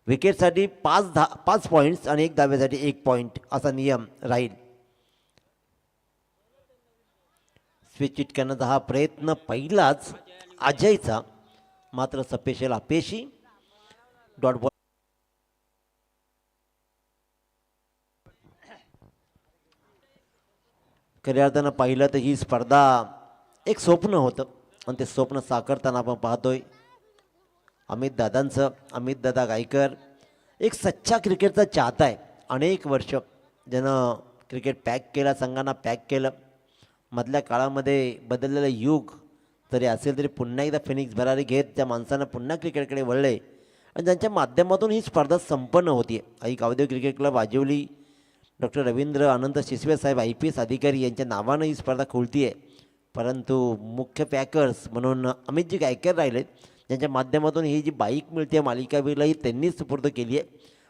विकेटसाठी 5 points आणि 1 धाब्यासाठी 1 point असा नियम राहील. स्विच चिटकण्याचा हा प्रयत्न पहिलाच अजयचा, मात्र सपेशल अपेशी. Dot ball. खऱ्या अर्थानं पाहिलं तर ही स्पर्धा एक स्वप्न होतं आणि ते स्वप्न साकारताना आपण पाहतोय अमित दादा गायकर एक सच्चा क्रिकेटचा चाहता आहे. अनेक वर्ष ज्यानं क्रिकेट पॅक केला, संघांना पॅक केलं. मधल्या काळामध्ये बदललेलं युग तरी असेल तरी पुन्हा एकदा फिनिक्स भरारी घेत त्या माणसानं पुन्हा क्रिकेटकडे वळले आणि त्यांच्या माध्यमातून ही स्पर्धा संपन्न होती. ऐक औद्योगिक cricket club Ajivali doctor Ravindra अनंत शिसवे साहेब IPS अधिकारी यांच्या नावानं ही स्पर्धा खुलती आहे. परंतु मुख्य पॅकर्स म्हणून अमितजी गायकर राहिले, ज्यांच्या माध्यमातून ही जी बाईक मिळते मालिकावीरला ही त्यांनीच सुपूर्द केली आहे.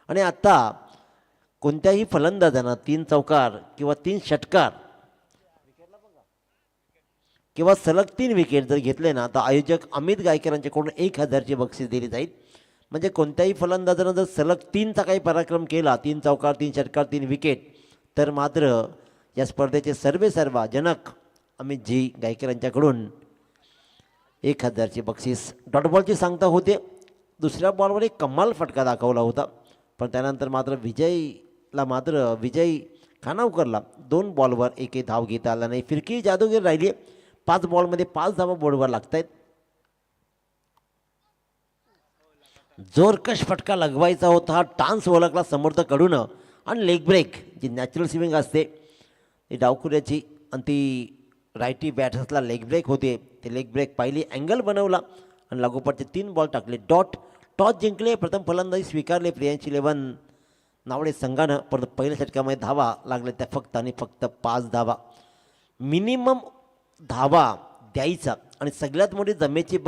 आणि आता कोणत्याही फलंदाजांना 3 चौकार किंवा 3 षटकार किंवा सलग 3 विकेट जर घेतले ना तर आयोजक अमित गायकरांच्याकडून 1000ची बक्षीस दिली जाईल. म्हणजे कोणत्याही फलंदाजानं जर सलग 3चा काही पराक्रम केला, 3 चौकार 3 षटकार 3 विकेट, तर मात्र या स्पर्धेचे सर्वेसर्वा जनक अमितजी गायकरांच्याकडून 1000ची बक्षीस. डॉट बॉलची सांगता होते. दुसऱ्या बॉलवर एक कमाल फटका दाखवला होता, पण त्यानंतर मात्र विजय खानावकरला 2 बॉलवर 1 धाव घेता आला नाही. फिरकी जादूगिरी राहिली. 5 बॉलमध्ये 5 धावा बोर्डवर लागत आहेत. जोरकश फटका लगवायचा होता. हा टान्स ओळखला समर्थकडून आणि लेग ब्रेक जी नॅचरल स्विमिंग असते ती डावखुऱ्याची आणि ती रायटी बॅटर्सला लेग ब्रेक होते. ते लेग ब्रेक पाहिली, अँगल बनवला आणि लागोपाठचे 3 बॉल टाकले. टॉस जिंकले. प्रथम फलंदाजी स्वीकारले प्रियांशी 11 नावडे संघानं. परत पहिल्या षटकामध्ये धावा लागल्या त्या फक्त आणि फक्त 5 धावा. मिनिमम धावा द्यायचा आणि सगळ्यात मोठी जमेची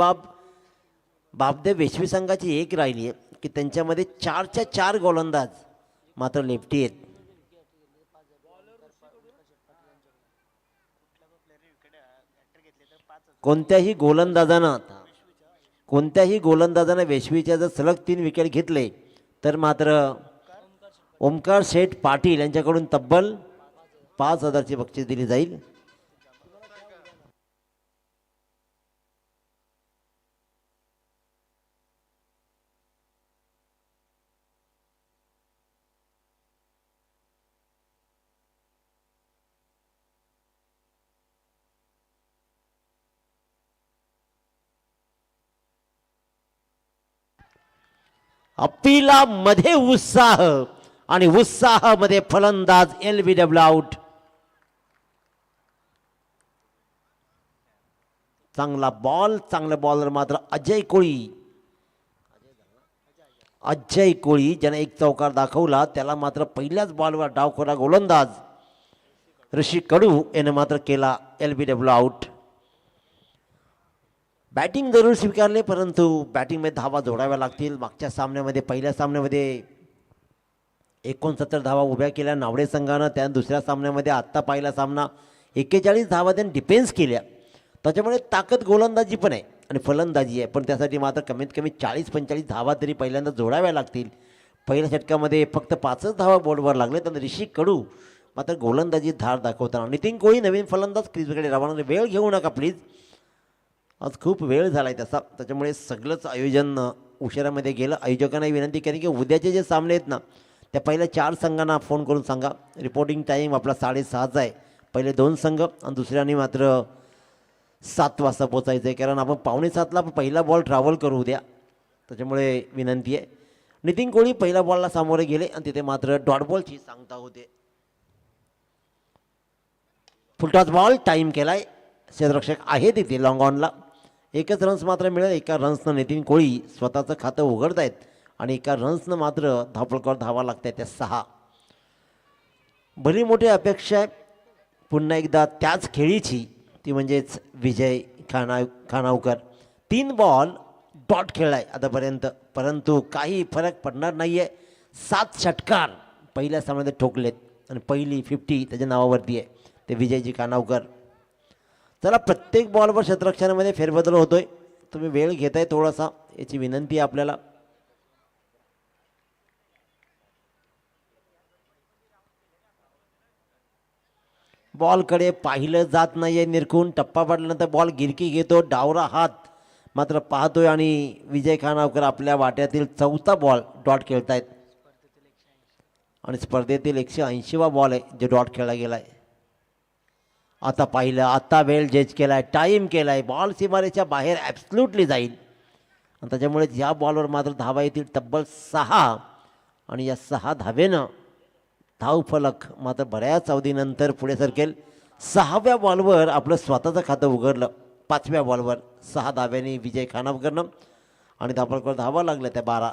बाबदेव वेशवी संघाची एक राहिली आहे की त्यांच्यामध्ये 4च्या 4 गोलंदाज मात्र लेफ्टी आहेत. कोणत्याही गोलंदाजानं वेशवीच्या जर सलग 3 विकेट घेतले तर मात्र ओमकार शेठ पाटील यांच्याकडून तब्बल 5000ची बक्षीस दिली जाईल. अपिलामध्ये उत्साह आणि उत्साहामध्ये फलंदाज LBW आउट. चांगला बॉलर मात्र अजय कोळी ज्याने 1 चौकार दाखवला त्याला मात्र पहिल्याच बॉलवर डावखोरा गोलंदाज ऋषी कडू याने मात्र केला LBW आउट. बॅटिंग जरूर स्वीकारले, परंतु बॅटिंगमध्ये धावा जोडाव्या लागतील. मागच्या सामन्यामध्ये पहिल्या सामन्यामध्ये 69 धावा उभ्या केल्या नावडे संघानं. त्यानंतर दुसऱ्या सामन्यामध्ये आत्ता पहिला सामना 41 धावा त्यांनी डिफेन्स केल्या. त्याच्यामुळे ताकद गोलंदाजी पण आहे आणि फलंदाजी आहे, पण त्यासाठी मात्र कमीत कमी 40-45 धावा तरी पहिल्यांदा जोडाव्या लागतील. पहिल्या षटकामध्ये फक्त 5च धावा बोर्डवर लागले. तर ऋषी कडू मात्र गोलंदाजी धार दाखवताना. नितीन कोळी नवीन फलंदाज क्रीजकडे रवाना. वेळ घेऊ नका प्लीज, आज खूप वेळ झाला आहे तसा, त्याच्यामुळे सगळंच आयोजन उशिरामध्ये गेलं. आयोजकांनाही विनंती केली की उद्याचे जे सामने आहेत ना त्या पहिल्या 4 संघांना फोन करून सांगा. रिपोर्टिंग टाईम आपला 6:30 आहे. पहिले 2 संघ आणि दुसऱ्याने मात्र 7 वाजता पोचायचं आहे, कारण आपण 6:45ला पहिला बॉल ट्रॅव्हल करू उद्या. त्याच्यामुळे विनंती आहे. नितीन कोळी पहिल्या बॉलला सामोरे गेले आणि तिथे मात्र डॉट बॉलची सांगता होते. फुलटॉस बॉल टाईम केलाय. क्षेत्ररक्षक आहे तिथे लॉंग ऑनला. 1च रन्स मात्र मिळेल. 1 रन्सनं नितीन कोळी स्वतःचं खातं उघडतायत आणि 1 रन्सनं मात्र धावपळकर धावा लागत आहेत त्या 6. भली मोठी अपेक्षा आहे पुन्हा एकदा त्याच खेळीची, ती म्हणजेच विजय खानावकर. 3 बॉल डॉट खेळलाय आतापर्यंत, परंतु काही फरक पडणार नाही आहे. 7 षटकार पहिल्या सामन्यात ठोकलेत आणि पहिली 50 त्याच्या नावावरती आहे, ते विजयजी खानावकर. चला, प्रत्येक बॉलवर क्षेत्ररक्षणामध्ये फेरबदल होतोय. तुम्ही वेळ घेताय थोडासा, याची विनंती आहे आपल्याला. बॉलकडे पाहिलं जात नाही आहे, निरखून टप्पा पडल्यानंतर बॉल गिरकी घेतो, डावरा हात मात्र पाहतोय आणि विजय खानावकर आपल्या वाट्यातील 4था बॉल डॉट खेळतायत आणि स्पर्धेतील 180वा बॉल आहे जो डॉट खेळला गेला आहे. आता पाहिलं, आता वेळ जज केला आहे, टाईम केला आहे, बॉल सीमारेच्या बाहेर ॲब्सल्युटली जाईल आणि त्याच्यामुळे या बॉलवर मात्र धावा येतील तब्बल 6 आणि या 6 धावेनं धावफलक मात्र बऱ्याच अवधीनंतर पुढे सरकेल. 6व्या बॉलवर आपलं स्वतःचं खातं उघडलं. 5व्या बॉलवर 6 धाव्यांनी विजय खानावकरनं आणि धावफलकावर धावा लागल्या त्या 12.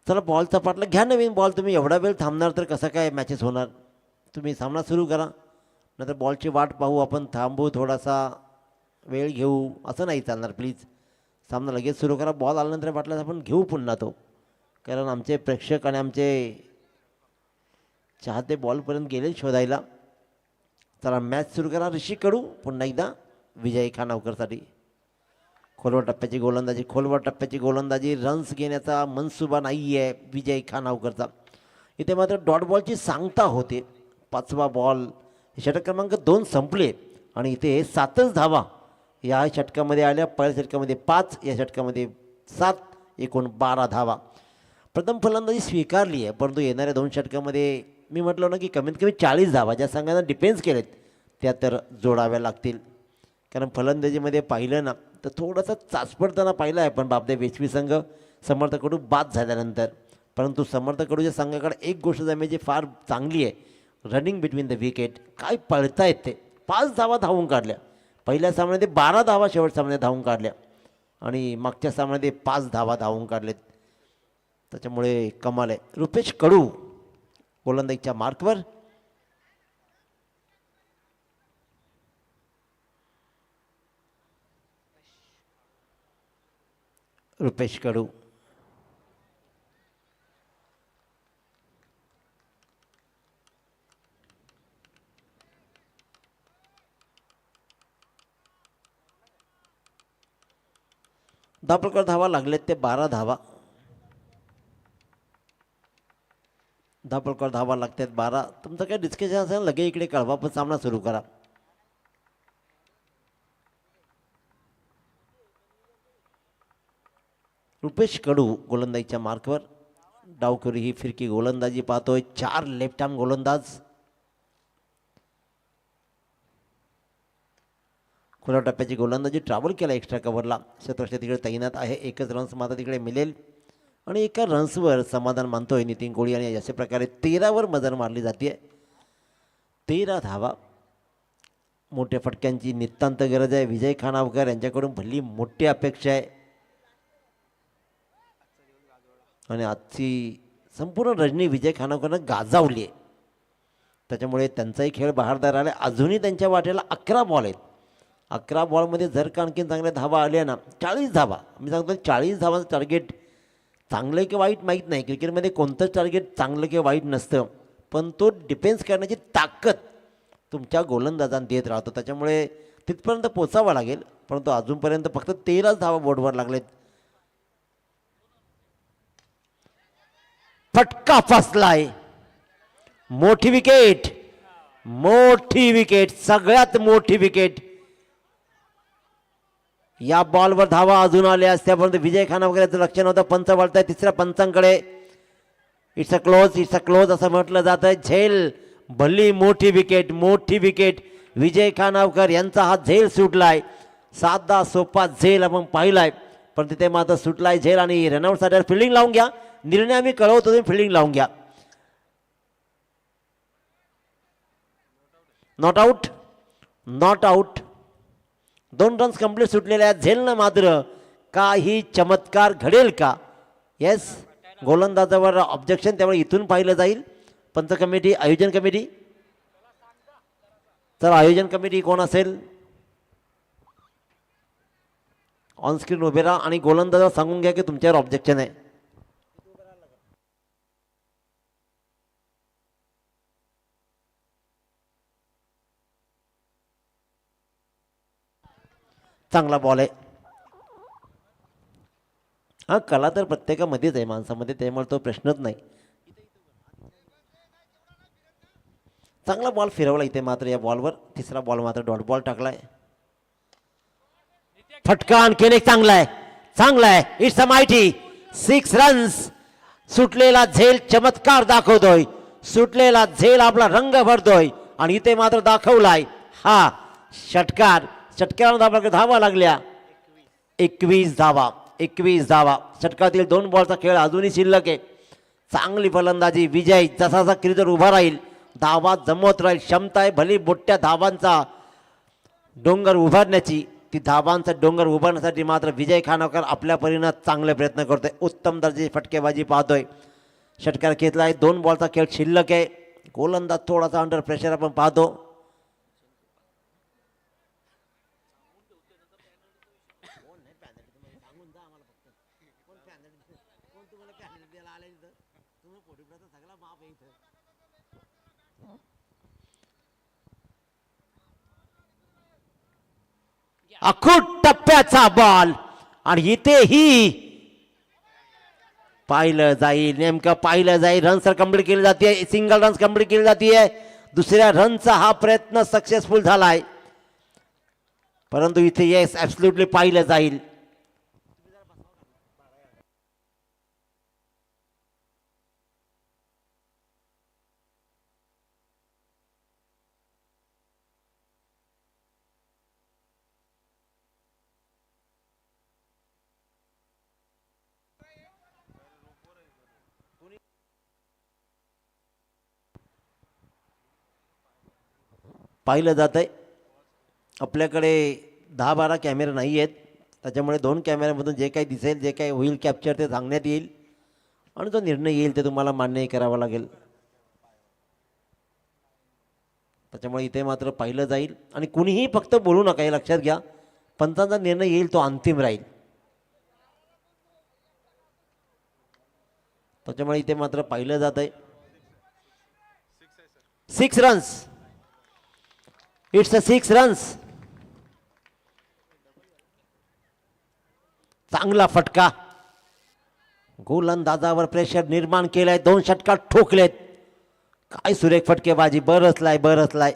चला बॉलचा पाटला घ्या, नवीन बॉल. तुम्ही एवढा वेळ थांबणार तर कसं काय मॅचेस होणार. तुम्ही सामना सुरू करा, नंतर बॉलची वाट पाहू, आपण थांबू, थोडासा वेळ घेऊ, असं नाही चालणार. प्लीज सामना लगेच सुरू करा. बॉल आल्यानंतर वाटल्यास आपण घेऊ पुन्हा तो, कारण आमचे प्रेक्षक आणि आमचे चाहते बॉलपर्यंत गेले शोधायला. चला मॅच सुरू करा. ऋषी कडू पुन्हा एकदा विजय खानावकरसाठी. खोलवर टप्प्याची गोलंदाजी, खोलवर टप्प्याची गोलंदाजी. रन्स घेण्याचा मनसुबा नाही आहे विजय खानावकरचा. इथे मात्र डॉट बॉलची सांगता होते. 5वा बॉल, षटक क्रमांक 2 संपले आणि इथे 7च धावा या षटकामध्ये आल्या. पहिल्या षटकामध्ये 5, या षटकामध्ये 7, एकूण 12 धावा. प्रथम फलंदाजी स्वीकारली आहे, परंतु येणाऱ्या 2 षटकामध्ये मी म्हटलं ना की कमीत कमी 40 धावा ज्या संघानं डिफेन्स केलेत त्या तर जोडाव्या लागतील. कारण फलंदाजीमध्ये पाहिलं ना तर थोडासा चाचपडताना पाहिला आहे पण बापदे वेचवी संघ समर्थकडून बाद झाल्यानंतर. परंतु समर्थकडूच्या संघाकडे एक गोष्ट जमेची फार चांगली आहे, रनिंग बिटवीन द विकेट. काय पळतायत ते. 5 धावा धावून काढल्या पहिल्या सामन्यामध्ये, 12 धावा शेवट सामन्यात धावून काढल्या आणि मागच्या सामन्यामध्ये 5 धावा धावून काढलेत. त्याच्यामुळे कमाल आहे. रुपेश कडू गोलंदाजीच्या मार्कवर. रुपेश कडू धावफलकावर धावा लागलेत ते 12 धावा. धावफलकावर धावा लागतात 12. तुमचं काय डिस्कशन असेल लगे इकडे कळवा, पण सामना सुरू करा. रुपेश कडू गोलंदाजीच्या मार्कवर. डावखुरी ही फिरकी गोलंदाजी पाहतोय. 4 लेफ्ट आर्म गोलंदाज. खुल्या टप्प्याची गोलंदाजी, ट्रॅव्हल केला एक्स्ट्रा कव्हरला. क्षेत्ररक्षक तिकडे तैनात आहे. 1च रन्स मात्र तिकडे मिळेल आणि एका रन्सवर समाधान मानतोय नितीन कोळी आणि अशा प्रकारे 13वर मजर मारली जाते. 13 धावा. मोठ्या फटक्यांची नितांत गरज आहे. विजय खानावकर यांच्याकडून भली मोठी अपेक्षा आहे आणि आजची संपूर्ण रजनी विजय खानावकरनं गाजावली आहे. त्याच्यामुळे त्यांचाही खेळ बहारदार आला. अजूनही त्यांच्या वाट्याला 11 बॉल आहेत. 11 बॉलमध्ये जर का आणखीन चांगल्या धावा आल्या ना, 40 धावा. मी सांगतो 40 धावांचं टार्गेट चांगलं की वाईट माहीत नाही. क्रिकेटमध्ये कोणतंच टार्गेट चांगलं किंवा वाईट नसतं, पण तो डिफेन्स करण्याची ताकद तुमच्या गोलंदाजांना देत राहतो. त्याच्यामुळे तिथपर्यंत पोचावं लागेल. परंतु अजूनपर्यंत फक्त 13च धावा बोर्डवर लागलेत. फटका फसलाय. मोठी विकेट, मोठी विकेट, सगळ्यात मोठी विकेट. या बॉलवर धावा अजून आल्या असत्या, परंतु विजय खानावकर याचं लक्ष नव्हतं. पंच वळताय तिसऱ्या पंचांकडे. इट्स अ क्लोज असं म्हटलं जातं. झेल, भली मोठी विकेट, मोठी विकेट. विजय खानावकर यांचा हा झेल सुटलाय. साधा सोपा झेल आपण पाहिलाय, पण तिथे मात्र सुटलाय झेल आणि रनआउटसाठी फिल्डिंग लावून घ्या. निर्णय आम्ही कळवतो, तुम्ही फिल्डिंग लावून घ्या. Not out, not out. 2 runs complete सुटलेले आहेत. झेलनं मात्र काही चमत्कार घडेल का? येस, गोलंदाजावर ऑब्जेक्शन, त्यामुळे इथून पाहिलं जाईल. पंच कमिटी, आयोजन कमिटी. चला आयोजन कमिटी कोण असेल? ऑन स्क्रीन उभे राहा आणि गोलंदाजाला सांगून घ्या की तुमच्यावर ऑब्जेक्शन आहे. चांगला बॉल आहे. हा कला तर प्रत्येकामध्येच आहे माणसामध्ये, त्यामुळे तो प्रश्नच नाही. चांगला बॉल फिरवला इथे मात्र या बॉलवर. तिसरा बॉल मात्र डॉट बॉल टाकलाय. फटका आणखीन एक चांगला आहे, चांगला आहे. It's a mighty 6 runs. सुटलेला झेल चमत्कार दाखवतोय, सुटलेला झेल आपला रंग भरतोय आणि इथे मात्र दाखवलाय हा षटकार. षटकारानं धावा लागल्या. 21 धावा, 21 धावा. षटकातील 2 बॉलचा खेळ अजूनही शिल्लक आहे. चांगली फलंदाजी. विजय जसा जसा क्रीजवर उभा राहील धावा जमवत राहील. क्षमता आहे भली मोठ्या धावांचा डोंगर उभारण्याची. ती धावांचा डोंगर उभारण्यासाठी मात्र विजय खानावकर आपल्या परीनं चांगले प्रयत्न करतोय. उत्तम दर्जाची फटकेबाजी पाहतोय. षटकार घेतलाय. 2 बॉलचा खेळ शिल्लक आहे. गोलंदाज थोडासा अंडर प्रेशर आपण पाहतो. अखूट टप्प्याचा बॉल आणि इथेही पाहिलं जाईल, नेमकं पाहिलं जाईल. रन्स कंप्लीट केली जाते, सिंगल रन्स कंप्लीट केली जाते. दुसऱ्या रनचा हा प्रयत्न सक्सेसफुल झालाय, परंतु इथे येस ॲब्सल्युटली पाहिलं जाईल. पाहिलं जात आहे. आपल्याकडे 10-12 कॅमेरे नाही आहेत, त्याच्यामुळे 2 कॅमेऱ्यामधून जे काही दिसेल, जे काही होईल कॅप्चर ते सांगण्यात येईल आणि जो निर्णय येईल ते तुम्हाला मान्य करावा लागेल. त्याच्यामुळे इथे मात्र पाहिलं जाईल आणि कुणीही फक्त बोलू नका, हे लक्षात घ्या. पंचांचा निर्णय येईल तो अंतिम राहील. त्याच्यामुळे इथे मात्र पाहिलं जात आहे. 6 रन्स. It's a 6 runs. चांगला फटका. गोलंदाजावर प्रेशर निर्माण केलाय. 2 षटकार ठोकलेत. काय सुरेख फटकेबाजी. बरसलाय, बरसलाय.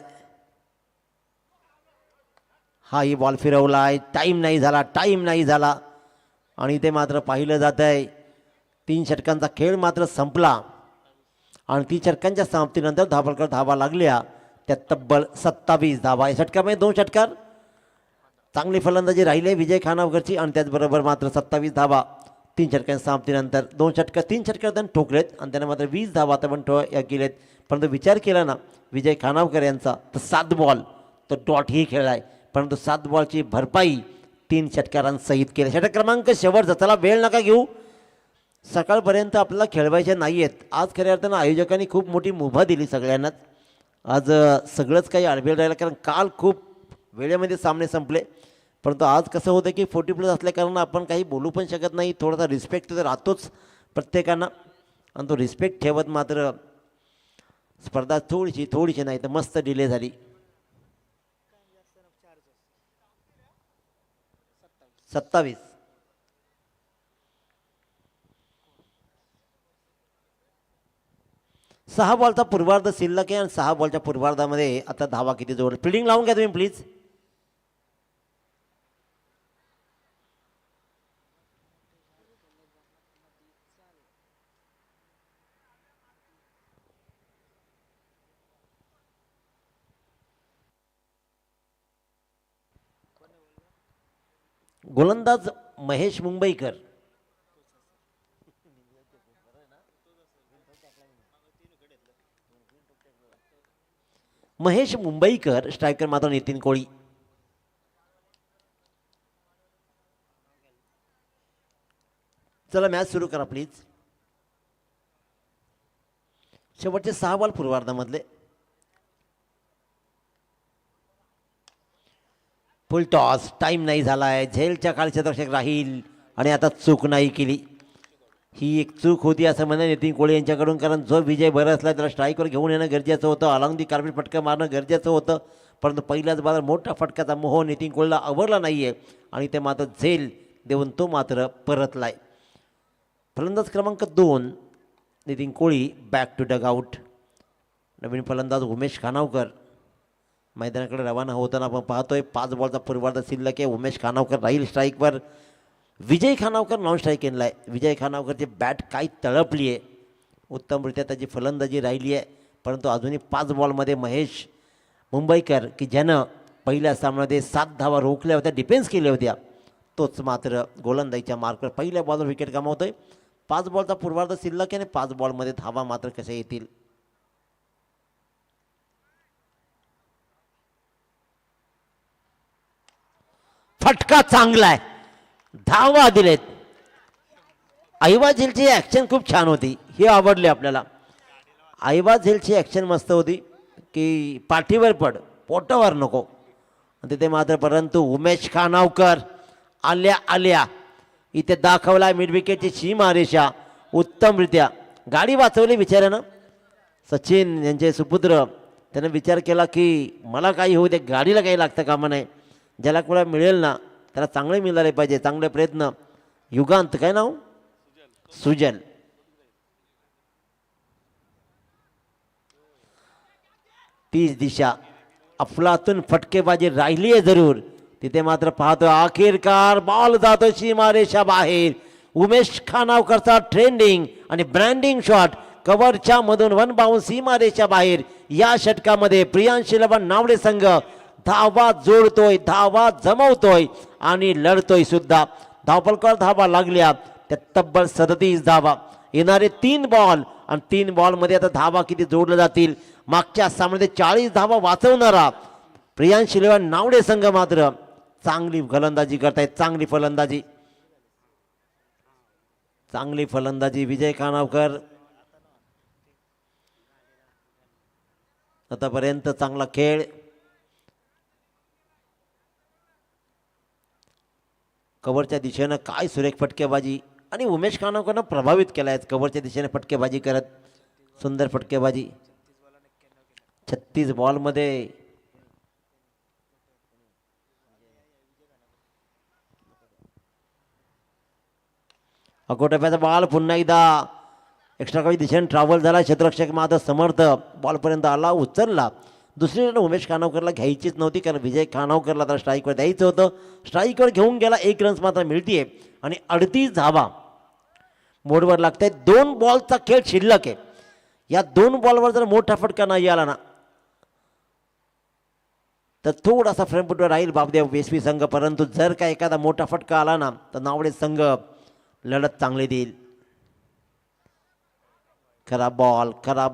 हा ही बॉल फिरवलाय. टाईम नाही झाला, टाईम नाही झाला आणि इथे मात्र पाहिलं जात आहे 3 षटकांचा खेळ मात्र संपला आणि 3 षटकांच्या समाप्तीनंतर धावा लागल्या त्या तब्बल 27 धावा. या षटकामध्ये 2 षटकार. चांगली फलंदाजी राहिली विजय खानावकरची आणि त्याचबरोबर मात्र 27 धावा 3 षटकांच्या समाप्तीनंतर. 2 षटकार 3 षटकार त्यांनी ठोकलेत आणि त्यांना मात्र 20 धावा आता पण केलेत. परंतु विचार केला ना विजय खानावकर यांचा तर 7 बॉल तो डॉटही खेळलाय, परंतु 7 बॉलची भरपाई 3 षटकारांसहित केली. षटक क्रमांक शेवटचा. चला वेळ नका घेऊ, सकाळपर्यंत आपल्याला खेळवायचे नाही आहेत. आज खऱ्या अर्थानं आयोजकांनी खूप मोठी मुभा दिली सगळ्यांनाच. आज सगळंच काही आडबेल राहिलं, कारण काल खूप वेळेमध्ये सामने संपले. परंतु आज कसं होतं की 40+ असल्याकारणानं आपण काही बोलू पण शकत नाही. थोडासा रिस्पेक्ट तर राहतोच प्रत्येकांना आणि तो रिस्पेक्ट ठेवत मात्र स्पर्धा थोडीशी नाही तर मस्त डिले झाली. 27. 6 बॉलचा पूर्वार्ध शिल्लक आहे आणि 6 बॉलच्या पूर्वार्धामध्ये आता धावा किती जोड. फिल्डिंग लावून घ्या तुम्ही प्लीज. गोलंदाज महेश मुंबईकर. महेश मुंबईकर. स्ट्रायकर मात्र नितीन कोळी. चला मॅच सुरू करा प्लीज. शेवटचे 6 बॉल पूर्वार्धामधले. फुल टॉस, टाईम नाही झाला आहे, झेलच्या खाली क्षेत्ररक्षक राहील आणि आता चूक नाही केली. ही एक चूक होती असं म्हणा नितीन कोळे यांच्याकडून, कारण जो विजय बरसला त्याला स्ट्राईकवर घेऊन येणं गरजेचं होतं, अलॉंग दी कार्पेट फटका मारणं गरजेचं होतं. परंतु पहिल्याच बाजार मोठा फटक्याचा मोह नितीन कोळेला आवरला नाही आहे आणि ते मात्र झेल देऊन तो मात्र परतला आहे. फलंदाज क्रमांक 2 नितीन कोळी बॅक टू डग आऊट. नवीन फलंदाज उमेश खानावकर मैदानाकडे रवाना होताना आपण पाहतोय. 5 बॉलचा पूर्वार्ध शिल्लक आहे. उमेश खानावकर राहील स्ट्राईकवर. विजय खानावकर नॉन स्ट्राईक एनला आहे. विजय खानावकरची बॅट काही तळपली आहे, उत्तमरित्या त्याची फलंदाजी राहिली आहे. परंतु अजूनही 5 बॉलमध्ये महेश मुंबईकर की ज्यानं पहिल्या सामन्यामध्ये 7 धावा रोखल्या होत्या, डिफेन्स केल्या होत्या, तोच मात्र गोलंदाजीच्या मार्कवर पहिल्या बॉलवर विकेट गमावतोय. 5 बॉलचा पूर्वार्ध शिल्लक आहे आणि 5 बॉलमध्ये धावा मात्र कशा येतील. फटका चांगला आहे, धावा दिलेत. अहिबाज झेलची ॲक्शन खूप छान होती, ही आवडली आपल्याला. अहिबाज झेलची ॲक्शन मस्त होती की पाठीवर पड, पोटावर नको. तिथे मात्र परंतु उमेश खानावकर आल्या आल्या इथे दाखवला मिड विकेटची सीमारेषा उत्तमरित्या. गाडी वाचवली बिचाऱ्यानं. सचिन यांचे सुपुत्र त्यानं विचार केला की मला काही होऊ दे, गाडीला काही लागतं कामा नाही. ज्याला कोणा मिळेल ना त्याला चांगले मिळाले पाहिजे, चांगले प्रयत्न. युगांत काय नाव, सुजल. तीच दिशा अफलातून फटकेबाजी राहिली आहे जरूर. तिथे मात्र पाहतो अखेरकार बॉल जातो सीमारेषा बाहेर. उमेश खानावकरचा ट्रेंडिंग आणि ब्रँडिंग शॉट कव्हरच्या मधून 1 बाउन्स सीमारेषा बाहेर. या षटकामध्ये प्रियांश इलेव्हन नावडे संघ धावा जोडतोय, धावा जमवतोय आणि लढतोय सुद्धा. धावपलकर धावा लागल्या त्या तब्बल 37 धावा. येणारे 3 बॉल आणि 3 बॉलमध्ये आता धावा किती जोडल्या जातील. मागच्या सामन्यामध्ये 40 धावा वाचवणारा प्रियांश इलेव्हन नावडे संघ मात्र चांगली गोलंदाजी करतायत, चांगली फलंदाजी, चांगली फलंदाजी. विजय खानावकर आतापर्यंत चांगला खेळ. कव्हरच्या दिशेनं काय सुरेख फटकेबाजी आणि उमेश खानावकरनं प्रभावित केला आहे कव्हरच्या दिशेने फटकेबाजी करत. सुंदर फटकेबाजी. 36 बॉलमध्ये अकोटप्याचा बॉल पुन्हा एकदा एक्स्ट्रा काही दिशेने ट्रॅव्हल झाला. क्षेत्ररक्षक मात्र समर्थ बॉलपर्यंत आला, उचलला. दुसरी रन उमेश खानावकरला घ्यायचीच नव्हती कारण विजय खानावकरला तर स्ट्राईकवर द्यायचं होतं. स्ट्राईकवर घेऊन गेला, 1 रन्स मात्र मिळतीये आणि 38 धावा मोडवर लागत आहेत. 2 बॉलचा खेळ शिल्लक आहे. या 2 बॉलवर जर मोठा फटका नाही आला ना तर थोडासा फ्रंटफुटवर राहील बापदेव वेसवी संघ. परंतु जर का एखादा मोठा फटका आला ना तर नावडे संघ लढत चांगली देईल. खराब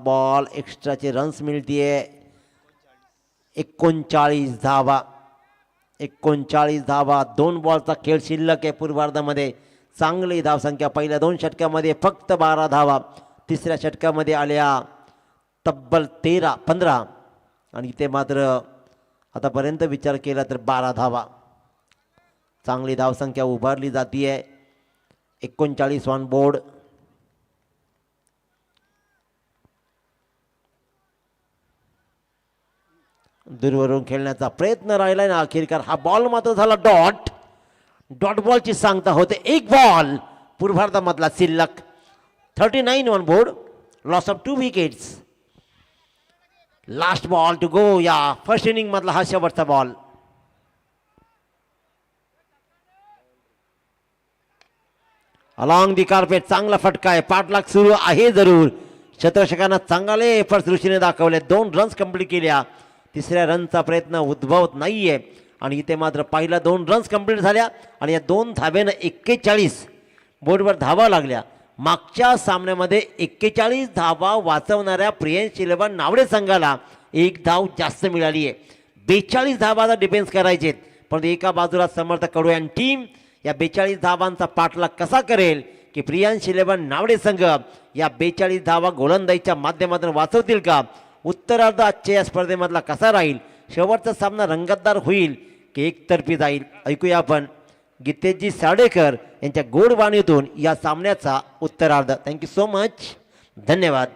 बॉल, एक्स्ट्राचे रन्स मिळतीये. 39 धावा, 39 धावा. 2 बॉलचा खेळ शिल्लक आहे पूर्वार्धामध्ये. चांगली धावसंख्या. पहिल्या 2 षटकामध्ये फक्त 12 धावा, तिसऱ्या षटकामध्ये आल्या तब्बल 15 आणि इथे मात्र आतापर्यंत विचार केला तर 12 धावा. चांगली धावसंख्या उभारली जातीये. 39 ऑन बोर्ड. दूरवरून खेळण्याचा प्रयत्न राहिला ना अखेरकार हा बॉल मात्र झाला डॉट बॉलची सांगता होते. 1 बॉल पूर्वार्धामधला शिल्लक. 39 on board. Loss of 2 wickets. Last ball to go. या फर्स्ट इनिंग मधला हा शेवटचा बॉल. अलॉंग दी कार्पेट चांगला फटका आहे. पाठलाग सुरू आहे जरूर. क्षेत्ररक्षकांना चांगले एफर्ट्स दृष्टीने दाखवले. 2 रन्स कंप्लीट केल्या. तिसऱ्या रनचा प्रयत्न उद्भवत नाहीये आणि इथे मात्र पहिला 2 रन्स कंप्लीट झाल्या आणि या 2 धाब्यानं 41 बोर्डवर धावा लागल्या. मागच्या सामन्यामध्ये 41 धावा वाचवणाऱ्या प्रियांश इलेव्हन नावडे संघाला 1 धाव जास्त मिळाली आहे. 42 धावाचा डिफेन्स करायचे. पण एका बाजूला समर्थ कडू आणि टीम या 42 धावांचा पाठलाग कसा करेल की प्रियांश इलेव्हन नावडे संघ या 42 धावा गोलंदाजीच्या माध्यमातून वाचवतील का. उत्तरार्ध आजच्या या स्पर्धेमधला कसा राहील. शेवटचा सामना रंगतदार होईल की एकतर्फी जाईल. ऐकूया आपण गीतेशजी साडेकर यांच्या गोड वाणीतून या सामन्याचा उत्तरार्ध. Thank you so much. धन्यवाद.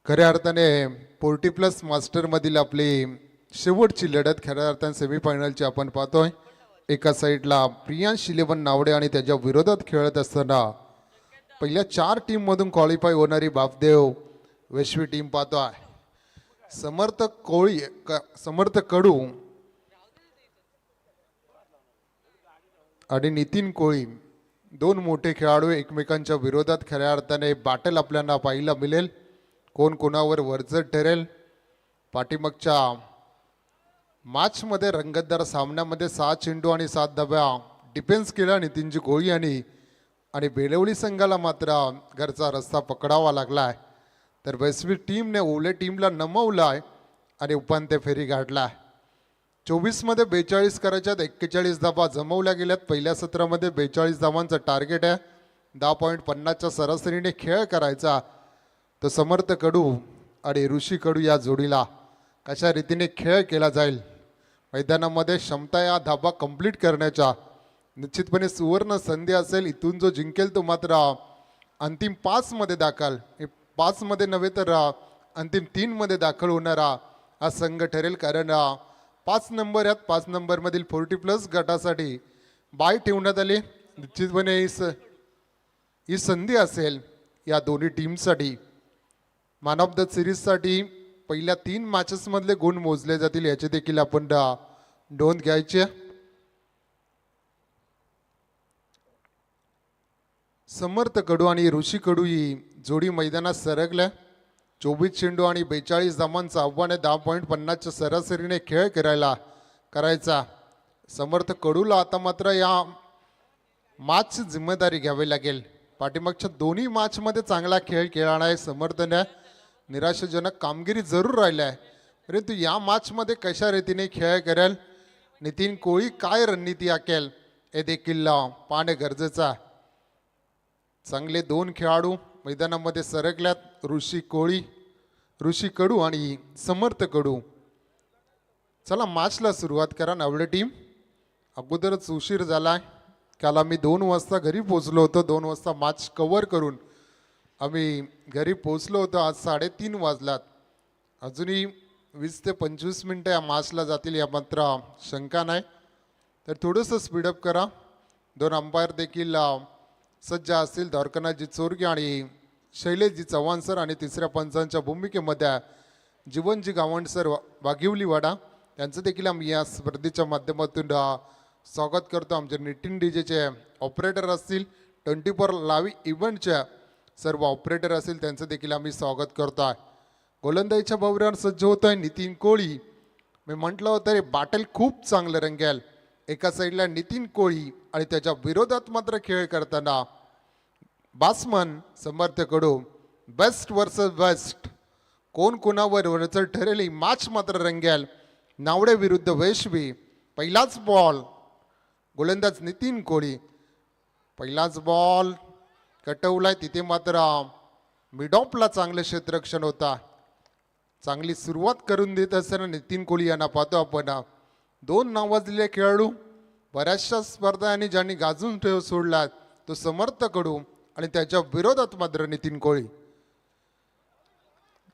खऱ्या अर्थाने पोर्टी प्लस मास्टरमधील आपली शेवटची लढत खऱ्या अर्थाने सेमीफायनलची आपण पाहतोय. एका साईडला प्रियांश इलेव्हन नावडे आणि त्याच्या विरोधात खेळत असताना पहिल्या 4 टीममधून क्वालिफाय होणारी बापदेव वैश्वी टीम पाहतोय. समर्थ कडू आणि नितीन कोळी दोन मोठे खेळाडू एकमेकांच्या विरोधात खऱ्या अर्थाने बॅटल आपल्याला पाहायला मिळेल. कोण कोणावर वरचढ ठरेल. पाठीमागच्या मॅचमध्ये रंगतदार सामन्यामध्ये 6 चेंडू आणि 7 धाब्या डिफेन्स केला नितीनजी कोळी आणि बेलवली संघाला मात्र घरचा रस्ता पकडावा लागलाय. तर वैश्वी टीमने ओले टीमला नमवलाय आणि उपांत्य फेरी गाठलाय. 24मध्ये 42 करायच्यात, 41 धाबा जमवल्या गेल्यात. पहिल्या सत्रामध्ये 42 धावांचं टार्गेट आहे. 10.50च्या सरासरीने खेळ करायचा. तर समर्थ कडू आणि ऋषी कडू या जोडीला कशा रीतीने खेळ केला जाईल, मैदानामध्ये क्षमता या धाबा कंप्लीट करण्याच्या निश्चितपणे सुवर्ण संधी असेल. इथून जो जिंकेल तो मात्र अंतिम 5मध्ये दाखल, 5मध्ये नव्हे तर अंतिम 3मध्ये दाखल होणारा हा संघ ठरेल. कारण 5 नंबर यात 5 नंबरमधील 40+ गटासाठी बाय ठेवण्यात आली. निश्चितपणे ही संधी असेल या दोन्ही टीमसाठी. मॅन ऑफ द सिरीजसाठी पहिल्या 3 मॅचेसमधले गुण मोजले जातील, याची देखील आपण नोंद घ्यायची. समर्थ कडू आणि ऋषी कडू ही जोडी मैदानात सरकल्या. 24 चेंडू आणि 42 धावांचं आव्हान आहे. 10.50च्या सरासरीने खेळ करायचा. समर्थ कडूला आता मात्र या मॅचची जिम्मेदारी घ्यावी लागेल. पाठीमागच्या दोन्ही मॅचमध्ये चांगला खेळ खेळणार आहे समर्थने. निराशाजनक कामगिरी जरूर राहिली आहे, परंतु या मॅचमध्ये कशा रीतीने खेळ करेल, नितीन कोळी काय रणनीती आखेल हे देखील पाहणे गरजेचं आहे. चांगले 2 खेळाडू मैदानामध्ये सरकल्यात, ऋषी कडू आणि समर्थ कडू. चला मॅचला सुरुवात करा. नावडे टीम अगोदरच उशीर झालाय. काल आम्ही 2 वाजता घरी पोचलो होतो. 2 वाजता मॅच कव्हर करून आम्ही घरी पोचलो होतो. आज 3:30 वाजलात. अजूनही 20 ते 25 मिनटं या मॅचला जातील या मात्र शंका नाही. तर थोडंसं स्पीडअप करा. 2 अंपायर देखील सज्ज असतील, द्वारकानाथजी चोरगे आणि शैलेशजी चव्हाण सर. आणि तिसऱ्या पंचांच्या भूमिकेमध्ये जीवनजी गावंड सर वाघिवलीवाडा, त्यांचं देखील आम्ही या स्पर्धेच्या माध्यमातून स्वागत करतो. आमचे नितीन डीजेचे ऑपरेटर असतील, 24 लाईव्ह इव्हेंटच्या सर्व ऑपरेटर असतील, त्यांचं देखील आम्ही स्वागत करतो आहे. गोलंदाजीच्या बावऱ्यावर सज्ज होत आहे नितीन कोळी. मी म्हटलं होतं रे बॅटल खूप चांगलं रंगेल. एका साईडला नितीन कोळी आणि त्याच्या विरोधात मात्र खेळ करताना बासमन समर्थ कडू. बेस्ट वर्सेस बेस्ट, कोण कोणावर वरचढ ठरेल ही मॅच मात्र रंगेल. नावडे विरुद्ध वैश्वी. पहिलाच बॉल, गोलंदाज नितीन कोळी. पहिलाच बॉल कटवलाय. तिथे मात्र मिडॉपला चांगलं क्षेत्ररक्षण होता. चांगली सुरुवात करून देत असताना नितीन कोळी यांना पाहतो आपण. 2 नावाजलेले खेळाडू बऱ्याचशा स्पर्धा आणि ज्यांनी गाजून ठेव सोडला तो समर्थ कडू आणि त्याच्या विरोधात मात्र नितीन कोळी.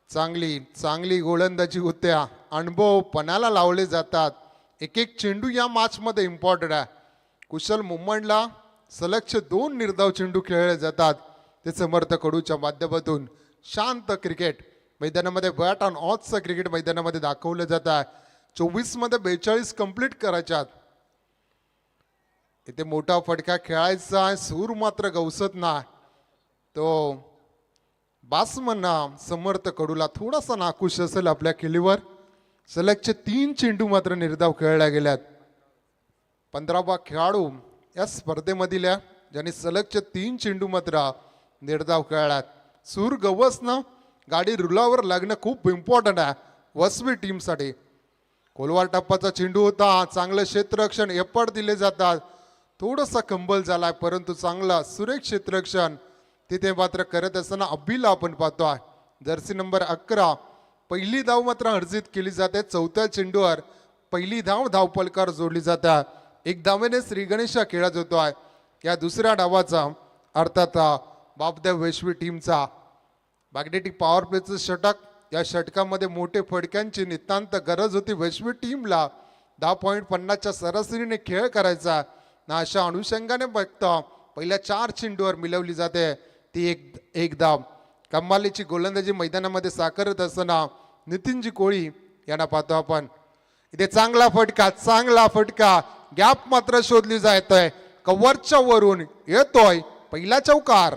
चांगली गोलंदाजी होत्या. अनुभव पणाला लावले जातात. एक चेंडू या मॅचमध्ये इम्पॉर्टंट आहे. कुशल मुंबईला सलगचे 2 निर्धाव चेंडू खेळले जातात ते समर्थ कडूच्या माध्यमातून शांत क्रिकेट मैदानामध्ये बॅट ऑन ऑफचं क्रिकेट मैदानामध्ये दाखवलं जात आहे. 24 मध्ये 42 कंप्लीट करायच्यात. इथे मोठा फटका खेळायचा आहे, सूर मात्र गवसत नाही. तो बासमन्ना समर्थ कडूला थोडासा नाखुश असेल आपल्या खेळीवर. सलगचे 3 चेंडू मात्र निर्धाव खेळल्या गेल्यात. 15वा खेळाडू या स्पर्धेमधील ज्यांनी सलगचे 3 चेंडू मात्र निर्धाव खेळल्यात. सूर गवसनं गाडी रुलावर लागणं खूप इम्पॉर्टंट आहे वसवी टीमसाठी. कोलवार टप्पाचा चेंडू होता, चांगलं क्षेत्ररक्षण एफर्ट दिले जातात. थोडासा कंबल झालाय परंतु चांगला सुरेख क्षेत्ररक्षण तिथे मात्र करत असताना अभिला आपण पाहतोय. जर्सी नंबर 11 पहिली धाव मात्र अर्जित केली जाते. 4थ्या चेंडूवर पहिली धाव धावपलकार जोडली जाते. 1 धावेने श्री गणेशा खेळत होतोय. या दुसऱ्या डावाचा अर्थात बापदेव वैश्वी टीमचा मॅग्नेटिक पॉवर प्लेचं षटक. या षटकामध्ये मोठे फडक्यांची नितांत गरज होती वैश्वी टीमला. 10.50च्या सरासरीने खेळ करायचा ना अशा अनुषंगाने बघता पहिल्या 4 चेंडूवर मिळवली जाते ती एक धाव. कमालीची गोलंदाजी मैदानामध्ये साकारत असताना नितीनजी कोळी यांना पाहतो आपण. इथे चांगला फटका गॅप मात्र शोधली जातोय. कव्हरच्या वरून येतोय पहिला चौकार.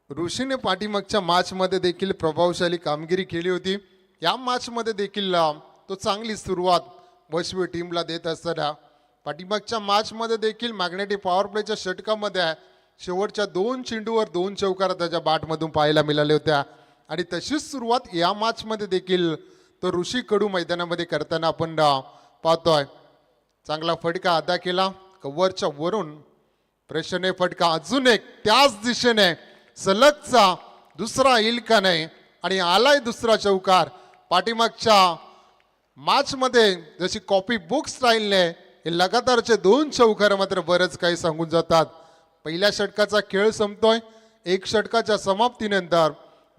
ऋषीने पाठीमागच्या मॅच मध्ये देखील प्रभावशाली कामगिरी केली होती. या मॅच मध्ये देखील तो चांगली सुरुवात वैश्वी टीमला देत असताना पाठीमागच्या मॅच मध्ये देखील मॅग्नेटिक पॉवर प्लेच्या षटकामध्ये शेवटच्या 2 चेंडूवर 2 चौकार त्याच्या बॅटमधून पाहायला मिळाल्या होत्या. आणि तशीच सुरुवात या मॅच मध्ये देखील तो ऋषी कडू मैदानामध्ये करताना आपण पाहतोय. चांगला फटका अदा केला कव्हरच्या वरून. प्रेक्षणीय फटका अजून एक त्याच दिशेने सलगचा दुसरा येईल का नाही आणि आलाय दुसरा चौकार. पाठीमागच्या मॅच मध्ये जशी कॉपी बुक स्टाईलने हे लगातारचे 2 चौकार मात्र बरंच काही सांगून जातात. पहिल्या षटकाचा खेळ संपतोय. 1 षटकाच्या समाप्तीनंतर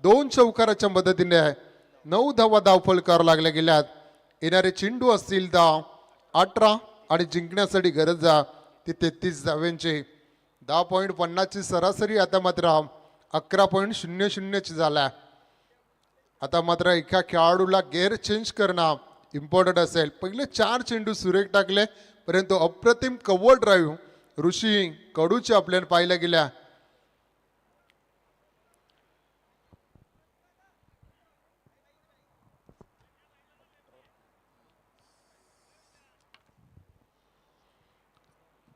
2 चौकाराच्या मदतीने 9 धावा धावफलकार लागल्या गेल्यात. येणारे चेंडू असतील 18 आणि जिंकण्यासाठी गरज ती 33 धाव्यांची. 10.50ची सरासरी आता मात्र 11.00ची झाल्या. आता मात्र एका खेळाडूला गेअर चेंज करणं इम्पॉर्टंट असेल. पहिले 4 चेंडू सुरेख टाकले परंतु अप्रतिम कव्हर ड्राईव्ह ऋषी कडूचे आपल्याला पाहायला गेल्या.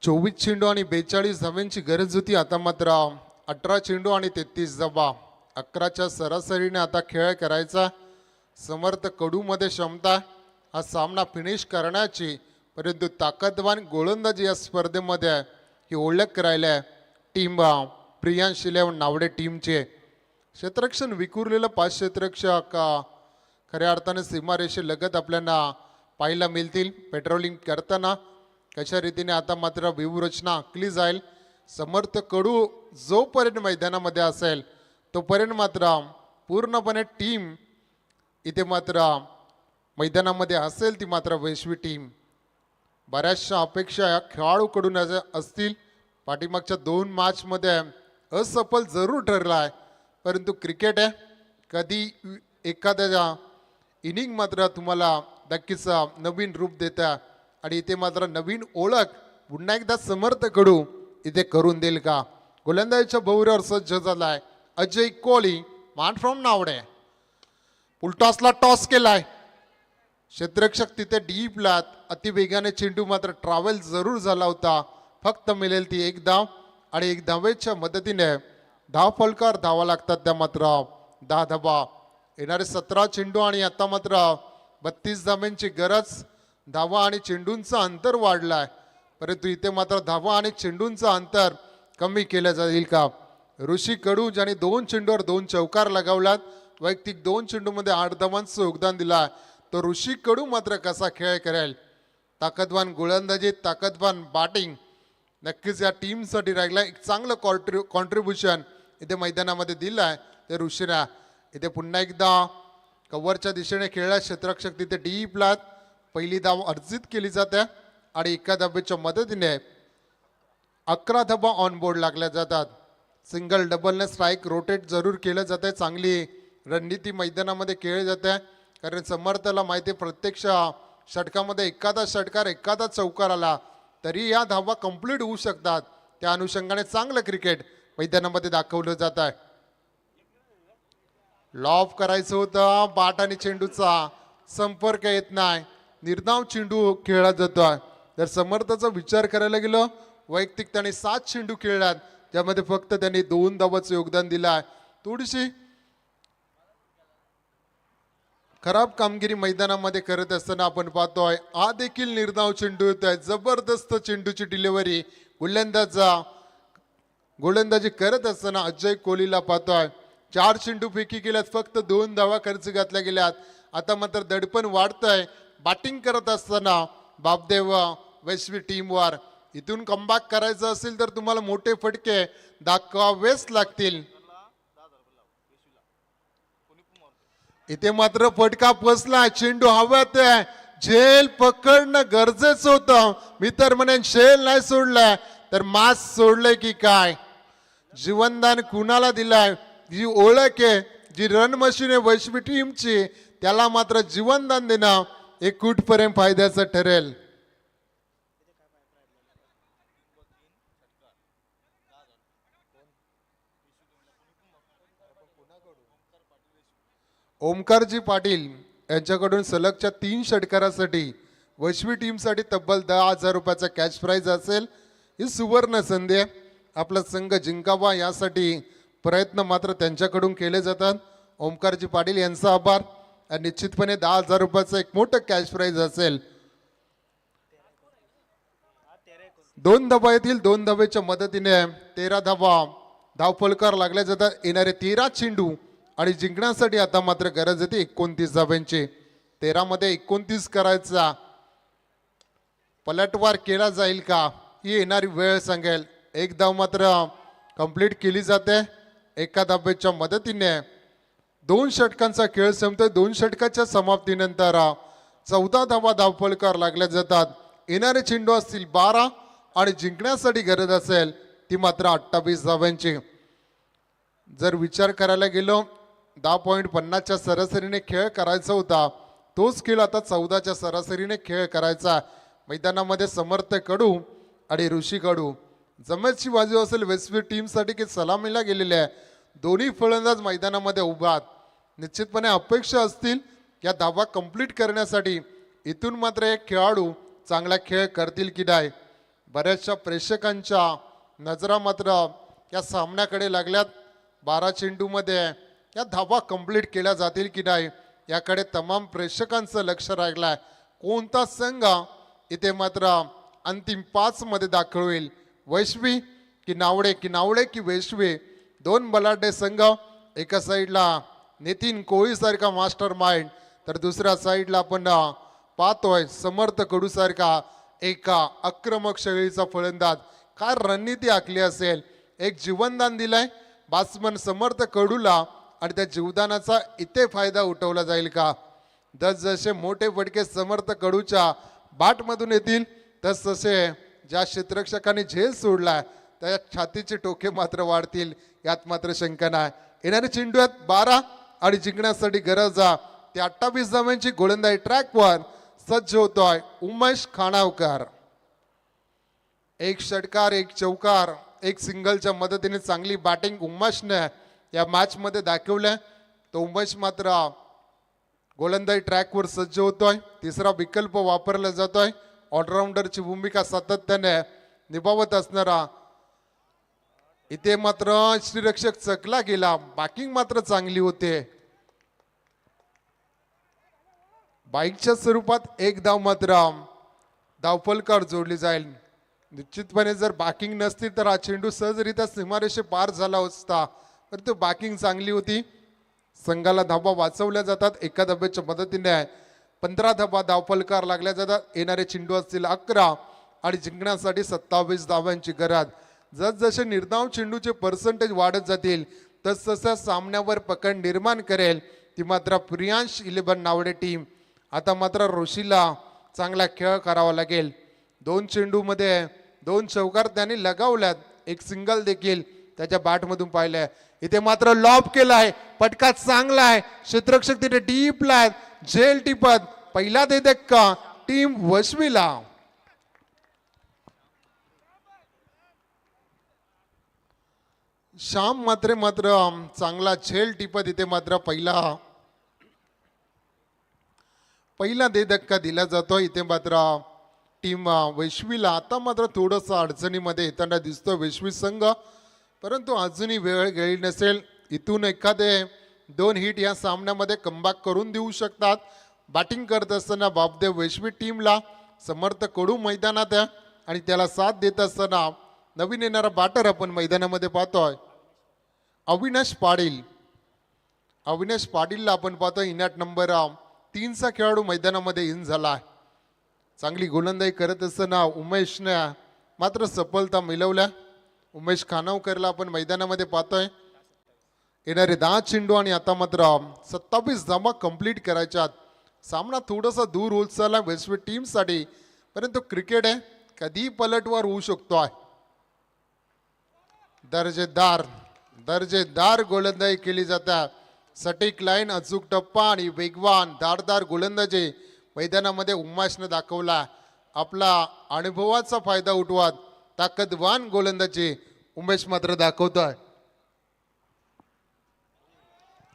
चोवीस चेंडू आणि 42 धाव्यांची गरज होती. आता मात्र 18 चेंडू आणि 33 धावा. 11च्या सरासरीने आता खेळ करायचा. समर्थ कडू मध्ये क्षमता हा सामना फिनिश करण्याची परंतु ताकदवान गोलंदाजी या स्पर्धेमध्ये ही ओळख करायला टीम प्रियांश इलेव्हन नावडे टीमचे. क्षेत्ररक्षण विखुरलेलं 5 क्षेत्ररक्षक खऱ्या अर्थाने सीमारेषे लगत आपल्याला पाहायला मिळतील पेट्रोलिंग करताना. कशा रीतीने आता मात्र व्यूहरचना आखली जाईल. समर्थ कडू जोपर्यंत मैदानामध्ये असेल तोपर्यंत मात्र पूर्णपणे टीम इथे मात्र मैदानामध्ये असेल ती मात्र वैश्वी टीम. बऱ्याचशा अपेक्षा या खेळाडूकडून असतील. पाठीमागच्या 2 मॅचमध्ये असफल जरूर ठरला आहे परंतु क्रिकेट आहे. कधी एखाद्या इनिंग मात्र तुम्हाला नक्कीच नवीन रूप देता आणि इथे मात्र नवीन ओळख पुन्हा एकदा समर्थ कडू इथे करून देईल का. गोलंदाजीच्या बहुऱ्यावर सज्ज झालाय अजय कोहली मान फ्रॉम नावडे. उलटॉसला टॉस केलाय. क्षेत्ररक्षक तिथे डीपला अतिवेगाने चेंडू मात्र ट्रॅव्हल जरूर झाला होता. फक्त मिळेल ती 1 धाव आणि 1 धावेच्या मदतीने धावफलकार धावा लागतात त्या मात्र 10 धावा. येणारे 17 चेंडू आणि आता मात्र 32 धाव्यांची गरज. धावा आणि चेंडूंचा अंतर वाढलाय परंतु इथे मात्र धावा आणि चेंडूंचा अंतर कमी केलं जाईल का. ऋषी कडू ज्याने 2 चेंडूवर 2 चौकार लगावलात. वैयक्तिक 2 चेंडूमध्ये 8 धावांचं योगदान दिला. तो ऋषी कडू मात्र कसा खेळ करेल. ताकदवान गोलंदाजी ताकदवान बॅटिंग नक्कीच या टीमसाठी राहिला. एक चांगलं कॉन्ट्रीब्युशन इथे मैदानामध्ये दिलं आहे ते ऋषीला. इथे पुन्हा एकदा कव्हरच्या दिशेने खेळला क्षेत्ररक्षक तिथे डीपला पहिली धाव अर्जित केली जाते आणि एका धावेच्या मदतीने 11 धावा ऑन बोर्ड लागल्या जातात. सिंगल डबलने स्ट्राईक रोटेट जरूर केलं जाते. चांगली रणनीती मैदानामध्ये खेळली जाते कारण समर्थाला माहिती प्रत्यक्ष षटकामध्ये एखादा षटकार एखादा चौकार आला तरी या धावा कंप्लीट होऊ शकतात. त्या अनुषंगाने चांगलं क्रिकेट मैदानामध्ये दाखवलं जात आहे. लॉफ करायचं होतं बॅट आणि चेंडूचा संपर्क येत नाही. निर्धाव चेंडू खेळला जातोय. जर समर्थाचा विचार करायला गेलो वैयक्तिक त्याने 7 चेंडू खेळल्यात ज्यामध्ये फक्त त्यांनी 2 धावांचं योगदान दिलं आहे. थोडीशी खराब कामगिरी मैदानामध्ये करत असताना आपण पाहतोय हा देखील निर्धाव चेंडू येत आहे. जबरदस्त चेंडूची डिलिव्हरी गोलंदाजी करत असताना अजय कोहलीला पाहतोय. 4 चेंडू फेकी केल्यात फक्त 2 धावा खर्च घातल्या गेल्यात. आता मात्र दडपण वाढतंय बॅटिंग करत असताना बापदेव वेस्वी टीमवर. इथून कमबॅक करायचं असेल तर तुम्हाला मोठे फटके दाखवावेच लागतील. इथे मात्र फटका फसला. चेंडू हव्यात आहे. झेल पकडणं गरजेचं होतं. मी तर म्हणेन झेल नाही सोडलाय तर मास सोडलंय की काय. जीवनदान कुणाला दिलाय. जी ओळख आहे जी रन मशीन आहे वैश्वी टीमची त्याला मात्र जीवनदान देणं हे कुठपर्यंत फायद्याचं ठरेल. ओमकारजी पाटील यांच्याकडून सलगच्या 3 षटकारासाठी वैश्वी टीमसाठी तब्बल 10,000 रुपयाचा कॅश प्राइज असेल. ही सुवर्ण संधी आहे. आपला संघ जिंकावा यासाठी प्रयत्न मात्र त्यांच्याकडून केले जातात. ओमकारजी पाटील यांचा आभार. निश्चितपणे 10,000 रुपयाचं एक मोठं कॅश प्राइज असेल. 2 धावा येतील. 2 धावेच्या मदतीने 13 धावा धावफलकार लागल्या जातात. येणारे 13 चेंडू आणि जिंकण्यासाठी आता मात्र गरज येते 29 धाव्यांची. 13 मध्ये 29 करायचा. पलटवार केला जाईल का ही येणारी वेळ सांगेल. 1 धाव मात्र कंप्लीट केली जाते. एका धावेच्या मदतीने 2 षटकांचा खेळ संपतोय. 2 षटकाच्या समाप्तीनंतर 14 धावा धावफलकार लागल्या जातात. येणारे चेंडू असतील 12 आणि जिंकण्यासाठी गरज असेल ती मात्र 28 धाव्यांची. जर विचार करायला गेलो 10.50च्या सरासरीने खेळ करायचा होता तोच खेळ आता 14च्या सरासरीने खेळ करायचा. मैदानामध्ये समर्थ कडू आणि ऋषी कडू जमेची बाजू असेल वेस्टवी टीमसाठी की सलामीला गेलेले आहे. दोन्ही फलंदाज मैदानामध्ये उभात. निश्चितपणे अपेक्षा असतील या धावा कंप्लीट करण्यासाठी. इथून मात्र एक खेळाडू चांगला खेळ करतील की नाही. बऱ्याचशा प्रेक्षकांच्या नजरा मात्र या सामन्याकडे लागल्यात. 12 चेंडूमध्ये या धावा कंप्लीट केल्या जातील की नाही याकडे तमाम प्रेक्षकांचं लक्ष राहिलंय. कोणता संघ इथे मात्र अंतिम 5 मध्ये दाखल होईल. वैश्वी की नावडे की वैश्वी. 2 बलाढ्य संघ. एका साईडला नितीन कोहली सारखा मास्टर माइंड तर दुसऱ्या साईडला आपण पाहतोय समर्थ कडू सारखा एका आक्रमक शैलीचा फलंदाज. काय रणनीती आखली असेल. एक जीवनदान दिलाय बॅट्समन समर्थ कडूला आणि त्या जीवदानाचा इथे फायदा उठवला जाईल का. जसे मोठे फटके समर्थ कडूच्या बॅटमधून येतील तसतसे ज्या क्षेत्ररक्षकांनी झेल सोडलाय त्या छातीचे टोके मात्र वाढतील यात मात्र शंका नाही. येणारे चेंडू आहेत 12 आणि जिंकण्यासाठी गरज ते 28 धाव्यांची. गोलंदाजी ट्रॅकवर सज्ज होतोय उमेश खानावकर. 1 षटकार 1 चौकार 1 सिंगलच्या मदतीने चांगली बॅटिंग उमेशने या मॅच मध्ये दाखवलंय. तो उमेश मात्र गोलंदाजी ट्रॅकवर सज्ज होतोय. तिसरा विकल्प वापरला जातोय. ऑलराऊंडरची भूमिका सातत्याने निभावत असणारा. इथे मात्र श्रीरक्षक चकला गेला. बॅकिंग मात्र चांगली होते. बाईकच्या स्वरूपात 1 धाव मात्र धावफलकार जोडली जाईल. निश्चितपणे जर बॅकिंग नसती तर हा चेंडू सहजरित्या सीमारेषे पार झाला असता. तर तो बॅकिंग चांगली होती. संघाला धावा वाचवल्या जातात. एका धाब्याच्या मदतीने 15 धावा धावफलकार लागल्या जातात. येणारे चेंडू असतील 11 आणि जिंकण्यासाठी 27 धाव्यांची गरज. जसजसे निर्धाव चेंडूचे पर्सेंटेज वाढत जातील तसतसं सामन्यावर पकड निर्माण करेल ती मात्र प्रियांश 11 नावडे टीम. आता मात्र ऋषीला चांगला खेळ करावा लागेल. 2 चेंडूमध्ये 2 चौकार त्यांनी लगावल्यात, एक सिंगल देखील त्याच्या बॅटमधून पाहिलंय. इथे मात्र लॉब केलाय, फटका चांगला आहे, क्षेत्ररक्षक तिथे डीपला आहेत, झेल टिपत पहिला दे धक्का टीम वशवीला. श्याम मात्र चांगला झेल टिपत इथे मात्र पहिला दे धक्का दिला जातो. इथे मात्र टीम वैश्वीला आता मात्र थोडंसं अडचणीमध्ये येताना दिसतो वैश्वी संघ, परंतु अजूनही वेळ गेली नसेल. इथून एखादे 2 हिट या सामन्यामध्ये कमबॅक करून देऊ शकतात. बॅटिंग करत असताना बापदेव वैश्वी टीमला समर्थ कडू मैदानात आहे आणि त्याला साथ देत असताना नवीन येणारा बॅटर आपण मैदानामध्ये पाहतोय अविनाश पाटील. अविनाश पाटीलला आपण पाहतोय इनॅट नंबर 3चा खेळाडू मैदानामध्ये इन झाला आहे. चांगली गोलंदाजी करत असताना उमेशने मात्र सफलता मिळवल्या. उमेश खानावकरला आपण मैदानामध्ये पाहतोय. येणारे 10 चेंडू आणि आता मात्र 27 धावा कंप्लीट करायच्यात. सामना थोडासा दूर होत चालला वेस्टवी टीमसाठी, परंतु क्रिकेट आहे, कधी पलटवार होऊ शकतो आहे. दर्जेदार गोलंदाजी केली जाते. सटीक लाईन, अचूक टप्पा आणि वेगवान धारदार गोलंदाजी मैदानामध्ये उमेशने दाखवला. आपला अनुभवाचा फायदा उठवत ताकदवान गोलंदाजी उमेश मात्र दाखवतोय.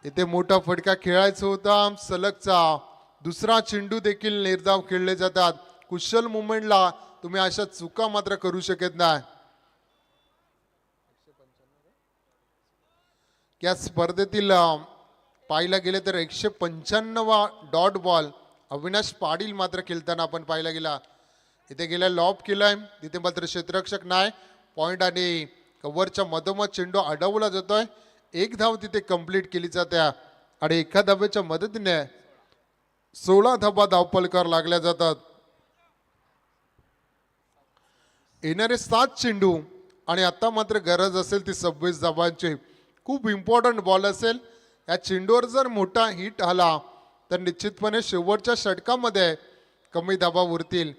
इथे मोठा फटका खेळायचा होता. सलगचा दुसरा चेंडू देखील निर्धाव खेळले जातात. कुशल मुवमेंटला तुम्ही अशा चुका मात्र करू शकत नाही. या स्पर्धेतील पाहायला गेले तर 195 डॉट बॉल अविनाश पाटील मात्र खेळताना आपण पाहायला गेला. इथे गेला लॉब केलाय, तिथे मात्र क्षेत्ररक्षक नाही. पॉइंट आणि कव्हरच्या मधोमध चेंडू अडवला जातोय. 1 धाव तिथे कंप्लीट केली जाते आणि एका धावेच्या मदतीने 16 धावा धावफलकार लागल्या जातात. येणारे 7 चेंडू आणि आता मात्र गरज असेल ती 26 धावांची. खूप इम्पॉर्टंट बॉल असेल. या चेंडूवर जर मोठा हिट आला तर निश्चितपणे शेवटच्या षटकामध्ये कमी धावा उरतील.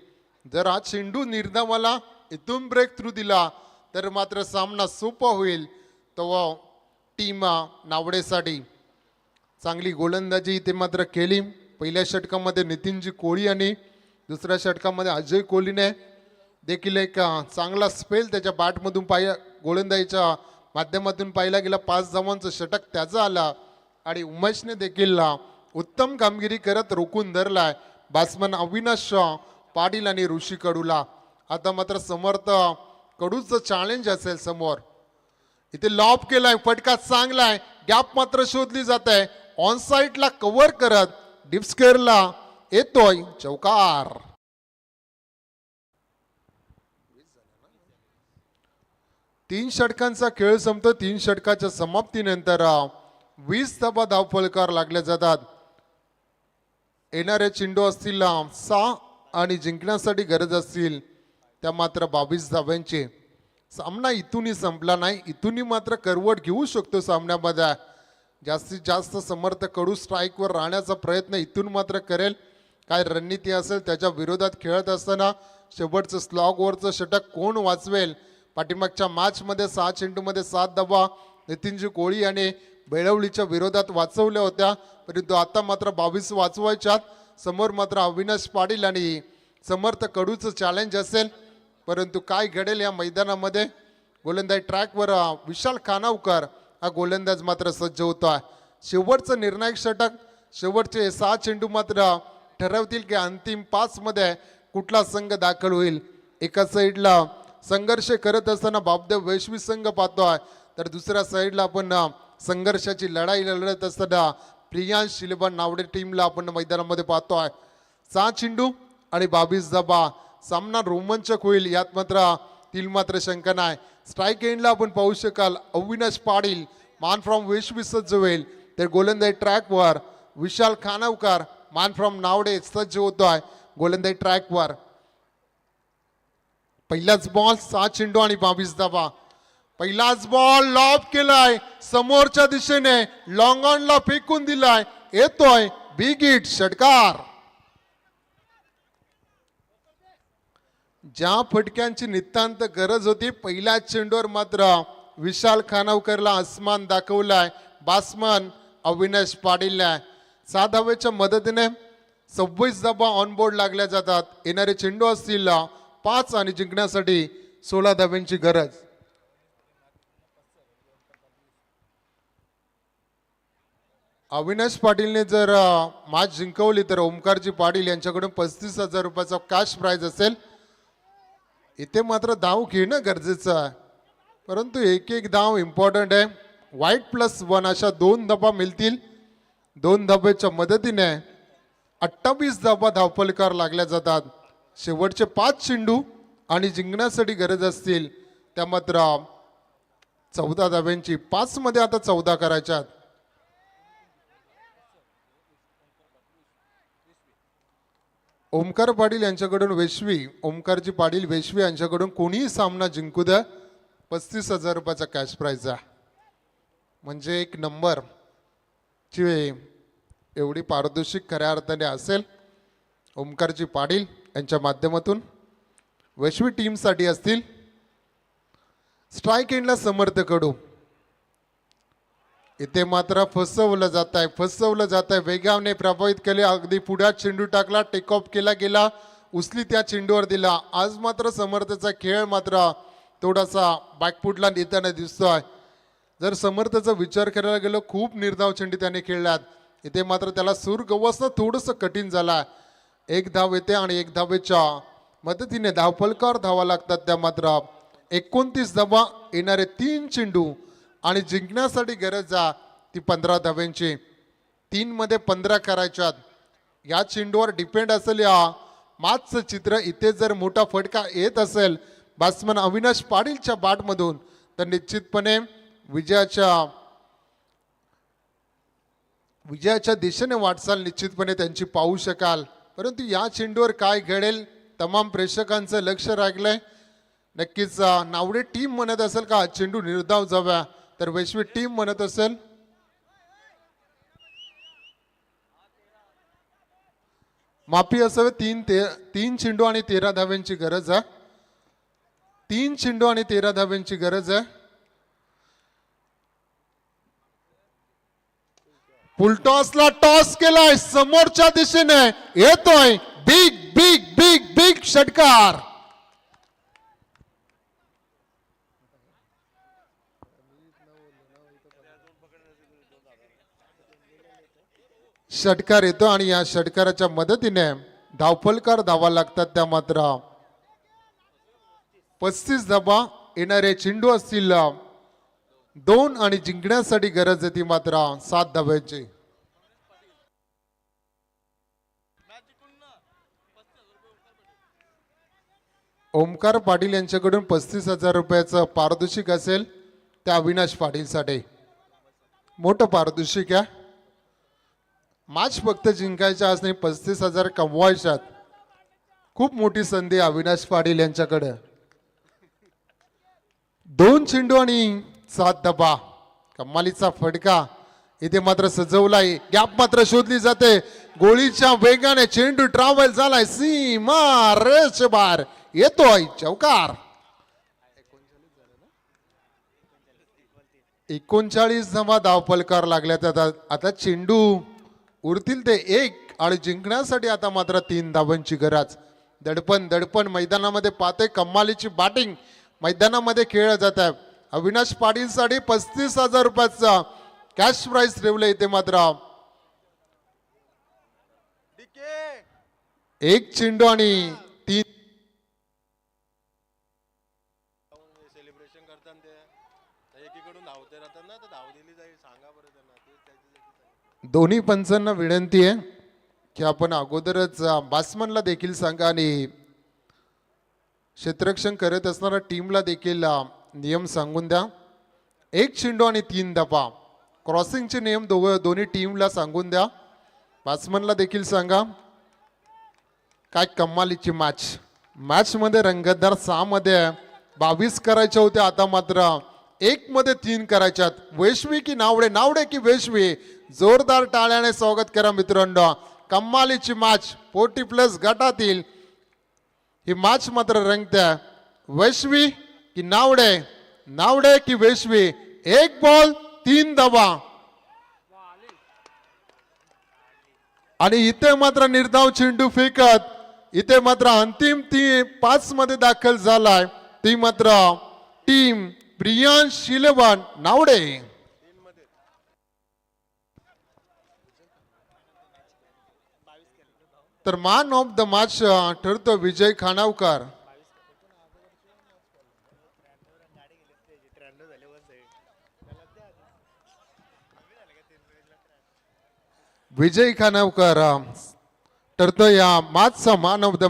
जर हा चेंडू निर्धावाला इथून ब्रेक थ्रू दिला तर मात्र सामना सोपा होईल. तो टीम नावडेसाठी चांगली गोलंदाजी इथे मात्र केली. पहिल्या षटकामध्ये नितीनजी कोळी आणि दुसऱ्या षटकामध्ये अजय कोहलीने देखील एक चांगला स्पेल त्याच्या बॅटमधून गोलंदाजीच्या माध्यमातून पाहिला गेला. 5 धावांचं षटक त्याचा आला आणि उमेशने देखील उत्तम कामगिरी करत रोखून धरलाय बॅट्समन अविनाश पाटील आणि ऋषी कडूला. आता मात्र समर्थ कडूचं चॅलेंज असेल समोर. इथे लॉब केलाय, फटका चांगला आहे, गॅप मात्र शोधली जात आहे. ऑन साईडला कव्हर करत डिप्स्केअरला येतोय चौकार. तीन षटकांचा खेळ संपतो. 3 षटकाच्या समाप्तीनंतर 20 धावा धावफलकार लागले जातात. येणारे चेंडू असतील 6 आणि जिंकण्यासाठी गरज असतील त्या मात्र 22 धाव्यांचे. सामना इथूनही संपला नाही, इथूनही मात्र करवट घेऊ शकतो सामन्यामध्ये. जास्तीत जास्त समर्थ कडू स्ट्राईकवर राहण्याचा प्रयत्न इथून मात्र करेल. काय रणनीती असेल त्याच्या विरोधात खेळत असताना शेवटचं स्लॉगवरचं षटक कोण वाचवेल. पाठीमागच्या मॅचमध्ये 6 चेंडूमध्ये 7 धावा नितीनजी कोळी आणि बेळवलीच्या विरोधात वाचवल्या होत्या, परंतु आता मात्र 22 वाचवायच्यात. समोर मात्र अविनाश पाटील आणि समर्थ कडूचं चॅलेंज असेल, परंतु काय घडेल या मैदानामध्ये. गोलंदाज ट्रॅकवर विशाल खानावकर हा गोलंदाज मात्र सज्ज होता. शेवटचं निर्णायक षटक, शेवटचे 6 चेंडू मात्र ठरवतील की अंतिम 5 मध्ये कुठला संघ दाखल होईल. एका साईडला संघर्ष करत असताना बापदेव वैश्वी संघ पाहतोय, तर दुसऱ्या साईडला आपण संघर्षाची लढाई लढत असताना प्रियांश 11 नावडे टीमला आपण मैदानामध्ये पाहतोय. 6 चेंडू आणि 22 धावा. सामना रोमांचक होईल यात मात्र शंका नाही. स्ट्राईक एंडला आपण पाहू शकाल अविनाश पाटील मान फ्रॉम वैश्वी सज्ज होईल, तर गोलंदाज ट्रॅकवर विशाल खानावकर मान फ्रॉम नावडे सज्ज होतोय गोलंदाज ट्रॅकवर. पहिलाच बॉल 6 चेंडू आणि 22 धावा. पहिलाच बॉल लॉब केलाय, समोरच्या दिशेने लॉंग ऑनला फेकून दिलाय. येतोय बिग हिट षटकार. ज्या फटक्यांची नितांत गरज होती पहिल्या चेंडूवर मात्र विशाल खानावकरला आसमान दाखवलाय. बॅट्समन अविनाश पाटीलला 7 धावेच्या मदतीने 26 धावा ऑन बोर्ड लागल्या जातात. येणारे चेंडू असतील 5 आणि जिंकण्यासाठी 16 धाव्यांची गरज. अविनाश पाटीलने जर मॅच जिंकवली तर ओमकारजी पाटील यांच्याकडून 35,000 रुपयाचा कॅश प्राइज असेल. इथे मात्र धाव घेणं गरजेचं आहे, परंतु एक एक धाव इम्पॉर्टंट आहे. वाईट +1 अशा 2 धावा मिळतील. 2 धाब्याच्या मदतीने 28 धावा धावफलकार लागल्या जातात. शेवटचे 5 चेंडू आणि जिंकण्यासाठी गरज असतील त्या मात्र 14 धाव्यांची. 5 मध्ये आता 14 करायच्यात. ओमकार पाटील यांच्याकडून वेशवी, ओमकारजी पाटील वेशवी यांच्याकडून कोणीही सामना जिंकू द्या 35,000 रुपयाचा कॅश प्राइज आहे. म्हणजे एक नंबर ची एवढी पारदर्शक खऱ्या अर्थाने असेल ओमकारजी पाटील यांच्या माध्यमातून. वेशवी टीमसाठी असतील. स्ट्राईक एंडला समर्थ कडू. इथे मात्र फसवलं जात आहे. वेगाने प्रभावित केले. अगदी पुढ्यात चेंडू टाकला, टेक ऑफ केला गेला, उचली त्या चेंडूवर दिला. आज मात्र समर्थचा खेळ मात्र थोडासा बॅकफुटला नेताना दिसतोय. जर समर्थाचा विचार करायला गेलो खूप निर्धाव चेंडू त्याने खेळल्यात. इथे मात्र त्याला सूर गवसणं थोडंसं कठीण झाला. 1 धाव येते आणि 1 धावेच्या मदतीने धावफलकार धावा लागतात. त्या मात्र 29 धावा. येणारे 3 चेंडू आणि जिंकण्यासाठी गरज आहे ती 15 धाव्यांची. 3 मध्ये 15 करायच्यात. या चेंडूवर डिपेंड असेल या मॅचचं चित्र. इथे जर मोठा फटका येत असेल बॅट्समन अविनाश पाटीलच्या बॅटमधून तर निश्चितपणे विजयाच्या दिशेने वाटचाल निश्चितपणे त्यांची पाहू शकाल. परंतु या चेंडूवर काय घडेल तमाम प्रेक्षकांचं लक्ष लागलंय. नक्कीच नावडे टीम म्हणत असेल का चेंडू निर्धाव जाव्या, तर वैश्वी टीम म्हणत असेल माफी असावे. 3 चेंडू आणि 13 धाव्यांची गरज आहे. 3 चेंडू आणि 13 धाव्यांची गरज आहे. फुलटॉसला टॉस केलाय समोरच्या दिशेने. येतोय बिग बिग बिग बिग षटकार. षटकार येतो आणि या षटकाराच्या मदतीने धावफलकार धावा लागतात. त्या मात्र 35 धावा. येणारे चेंडू असतील 2 आणि जिंकण्यासाठी गरज आहे ती मात्र 7 धाव्यांची. ओमकार पाटील यांच्याकडून 35,000 रुपयाचं पारितोषिक असेल त्या अविनाश पाटीलसाठी. मोठं पारितोषिक आहे. मॅच फक्त जिंकायच्या आज नाही, 35,000 कमवायच्यात. खूप मोठी संधी अविनाश पाटील यांच्याकडे. 2 चेंडू आणि 7 धावा. कमालीचा फटका इथे मात्र सजवलाय. गॅप मात्र शोधली जाते. गोळीच्या वेगाने चेंडू ट्रॅव्हल झालाय सीमा रेष बार. येतोय चौकार. 39 धावा धावफलकार लागल्या जातात. आता चेंडू उरतील ते 1 आणि जिंकण्यासाठी आता मात्र 3 धावांची गरज. दडपण मैदानामध्ये पाहते. कमालीची बॅटिंग मैदानामध्ये खेळलं जात आहे. अविनाश पाटील साठी 35,000 रुपयाचा कॅश प्राइज ठेवले. इथे मात्र 1 चेंडू आणि 3 दोन्ही पंचांना विनंती आहे की आपण अगोदरच बॅट्समनला देखील सांगा आणि क्षेत्ररक्षण करत असणाऱ्या टीमला देखील नियम सांगून द्या. 1 चेंडू आणि 3 धावा. क्रॉसिंगचे नियम दोन्ही टीमला सांगून द्या. बॅट्समनला देखील सांगा. काय कमालीची मॅच मध्ये रंगतदार 6 मध्ये 22 करायच्या होत्या. आता मात्र एक मध्ये 3 करायच्यात. वैश्वी की नावडे, नावडे की वैश्वी, जोरदार टाळ्याने स्वागत करा मित्रांनो. कमालीची मॅच 40 प्लस गटातील ही मॅच मात्र रंगत्या. वैश्वी की नावडे, नावडे की वैश्वी, एक बॉल 3 धावा. आणि इथे मात्र निर्धाव चेंडू फेकत इथे मात्र अंतिम 5 मध्ये दाखल झालाय. ती मात्र टीम प्रियांश शिलवान नावडे. तर मॅन ऑफ द मॅच ठरतो विजय खानावकर. विजय खानावकर ठरतो या मॅचचा मॅन ऑफ द